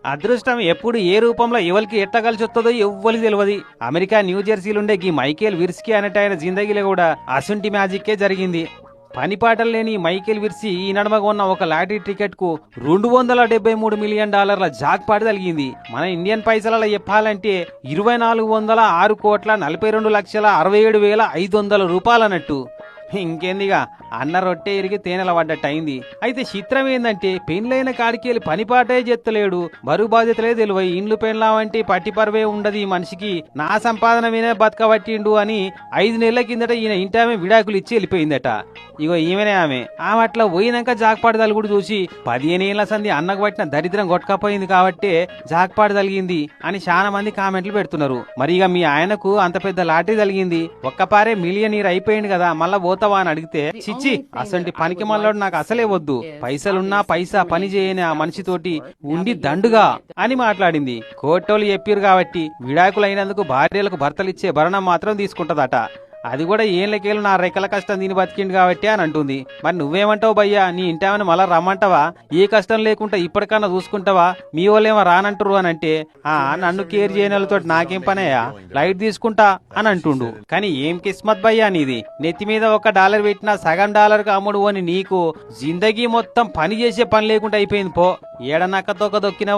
అదృష్టం ఎప్పుడు ఏ రూపంలో ఎవరికి ఎట్లా కలిసి వస్తుందో ఎవ్వరికి తెలియదు. అమెరికా న్యూజెర్సీలుండే గీ మైకేల్ విర్స్కీ అనేట ఆయన జిందగీలో కూడా అసుంటి మ్యాజిక్కే జరిగింది. పనిపాటలు లేని మైకేల్ విర్సీ ఈ నడుమ కొన్న ఒక లాటరీ టికెట్ కు $273 మిలియన్ జాక్ పాటు తగిలింది. మన ఇండియన్ పైసలలో చెప్పాలంటే 24,42,67,500 అన్నట్టు. ఇంకేందిగా అన్న రొట్టె ఇరిగి తేనెల పడ్డట్టయింది. అయితే చిత్రం ఏందంటే పెళ్ళైన కాడికెళ్ళి పనిపాటే చెత్తలేడు, బరువు బాధ్యతలే తెలివై ఇండ్లు పెళ్ళామంటే పట్టి పరువే ఉండదు ఈ మనిషికి, నా సంపాదన వినే బతకబట్టిండు అని 5 నెలల కిందట ఈయన ఇంటామె విడాకులు ఇచ్చి వెళ్ళిపోయిందట. ఇగో ఈమెనే ఆమె అట్లా పోయినాక జాక్పాటు తలుగుడు చూసి 15 ఏళ్ల సంది అన్నకు పట్టిన దరిద్రం కొట్టకపోయింది కాబట్టే జాక్పాటు తలిగింది అని చాలా మంది కామెంట్లు పెడుతున్నారు. మరి ఇక మీ ఆయనకు అంత పెద్ద లాటరీ తలిగింది, ఒక్కపారే మిలియనీర్ అయిపోయింది కదా, మళ్ళా పోతావా అని అడిగితే చిచ్చి అసంటి పనికి మళ్ళాడు నాకు అసలే వద్దు, పైసలున్నా పైసా పని చేయని ఆ మనిషితోటి ఉండి దండుగా అని మాట్లాడింది. కోర్టోళ్ళు చెప్పారు కాబట్టి విడాకులైనందుకు భార్యలకు భర్తలిచ్చే భరణం మాత్రం తీసుకుంటదట. అది కూడా ఏళ్ళకేళ్ళు నా రెక్కల కష్టం దీని బతికిండు కాబట్టి అని అంటుంది. మరి నువ్వేమంటావు భయ్యా, నీ ఇంటామని మళ్ళా రమ్మంటావా, ఏ కష్టం లేకుండా ఇప్పటికన్నా చూసుకుంటావా, మీ వాళ్ళేమో రానంటారు అని అంటే నన్ను కేర్ చేయని వాళ్ళతో నాకేం పనయ్యా, లైట్ తీసుకుంటా అని అంటుండు. కానీ ఏం కిస్మత్ భయ్యా నీది, నెత్తి మీద $1 పెట్టినా సగం డాలర్కి అమ్ముడు అని నీకు జిందగీ మొత్తం పని చేసే పని లేకుండా అయిపోయింది పో. ఏడనక్కతోక దొక్కిన